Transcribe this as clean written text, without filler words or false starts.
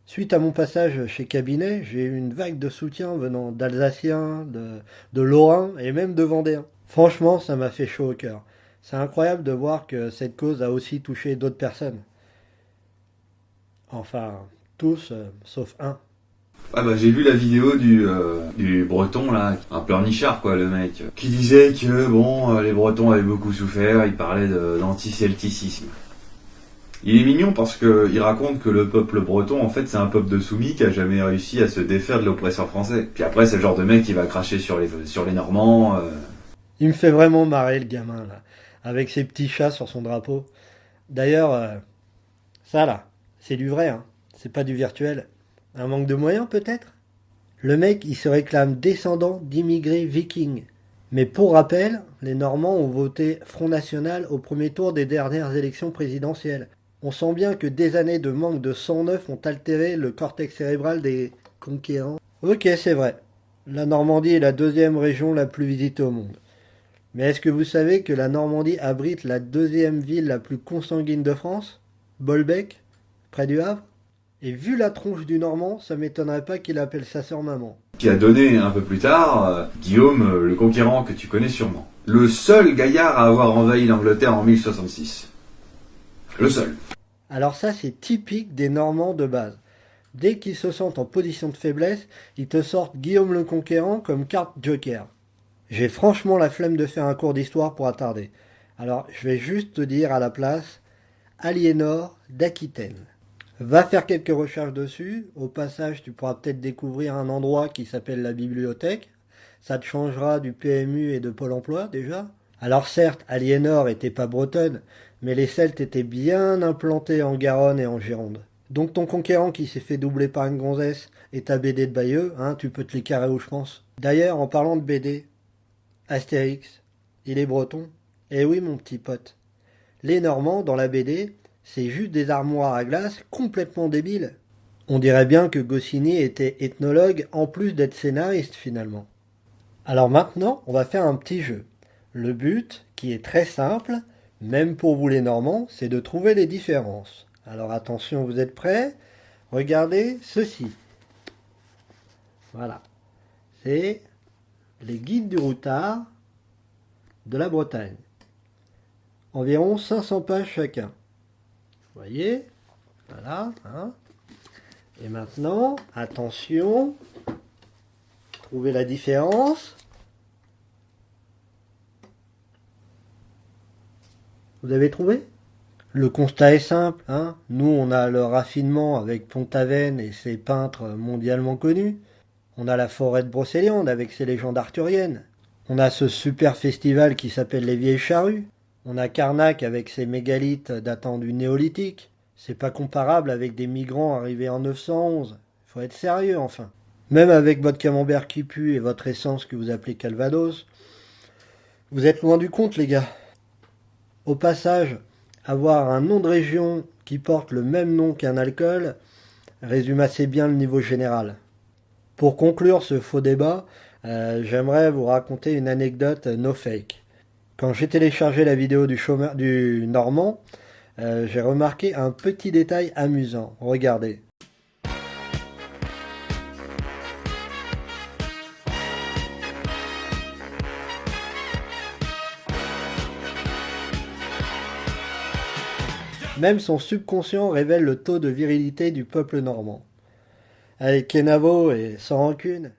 Suite à mon passage chez Cabinet, j'ai eu une vague de soutien venant d'Alsaciens, de Lorrains et même de Vendéens. Franchement, ça m'a fait chaud au cœur. C'est incroyable de voir que cette cause a aussi touché d'autres personnes. Enfin, tous, sauf un. Ah bah j'ai vu la vidéo du breton là, un pleurnichard quoi le mec, qui disait que bon les bretons avaient beaucoup souffert, il parlait d'anticelticisme. Il est mignon parce que il raconte que le peuple breton en fait c'est un peuple de soumis qui a jamais réussi à se défaire de l'oppresseur français. Puis après c'est le genre de mec qui va cracher sur les Normands. Il me fait vraiment marrer le gamin là, avec ses petits chats sur son drapeau. D'ailleurs, ça là, c'est du vrai, hein. C'est pas du virtuel. Un manque de moyens peut-être. Le mec, il se réclame descendant d'immigrés vikings. Mais pour rappel, les Normands ont voté Front National au premier tour des dernières élections présidentielles. On sent bien que des années de manque de sang neuf ont altéré le cortex cérébral des conquérants. Ok, c'est vrai. La Normandie est la deuxième région la plus visitée au monde. Mais est-ce que vous savez que la Normandie abrite la deuxième ville la plus consanguine de France? Bolbec, près du Havre? Et vu la tronche du Normand, ça m'étonnerait pas qu'il appelle sa sœur maman. Qui a donné un peu plus tard Guillaume le Conquérant que tu connais sûrement. Le seul gaillard à avoir envahi l'Angleterre en 1066. Le seul. Alors ça, c'est typique des Normands de base. Dès qu'ils se sentent en position de faiblesse, ils te sortent Guillaume le Conquérant comme carte joker. J'ai franchement la flemme de faire un cours d'histoire pour attarder. Alors, je vais juste te dire à la place, Aliénor d'Aquitaine. Va faire quelques recherches dessus. Au passage, tu pourras peut-être découvrir un endroit qui s'appelle la bibliothèque. Ça te changera du PMU et de Pôle emploi déjà. Alors certes, Aliénor était pas bretonne, mais les Celtes étaient bien implantés en Garonne et en Gironde. Donc ton conquérant qui s'est fait doubler par une gonzesse et ta BD de Bayeux, hein, tu peux te les carrer où je pense. D'ailleurs, en parlant de BD, Astérix, il est breton. Eh oui mon petit pote. Les Normands, dans la BD, c'est juste des armoires à glace complètement débiles. On dirait bien que Goscinny était ethnologue en plus d'être scénariste finalement. Alors maintenant, on va faire un petit jeu. Le but, qui est très simple, même pour vous les Normands, c'est de trouver les différences. Alors attention, vous êtes prêts? Regardez ceci. Voilà. C'est les guides du routard de la Bretagne. Environ 500 pages chacun. Vous voyez? Voilà. Hein. Et maintenant, attention, trouvez la différence. Vous avez trouvé? Le constat est simple, hein. Nous, on a le raffinement avec Pont-Aven et ses peintres mondialement connus. On a la forêt de Brocéliande avec ses légendes arthuriennes. On a ce super festival qui s'appelle les Vieilles Charrues. On a Carnac avec ses mégalithes datant du néolithique. C'est pas comparable avec des migrants arrivés en 911. Faut être sérieux enfin. Même avec votre camembert qui pue et votre essence que vous appelez Calvados, vous êtes loin du compte les gars. Au passage, avoir un nom de région qui porte le même nom qu'un alcool résume assez bien le niveau général. Pour conclure ce faux débat, j'aimerais vous raconter une anecdote no fake. Quand j'ai téléchargé la vidéo du Normand, j'ai remarqué un petit détail amusant. Regardez. Même son subconscient révèle le taux de virilité du peuple normand. Allez, Kenavo et sans rancune.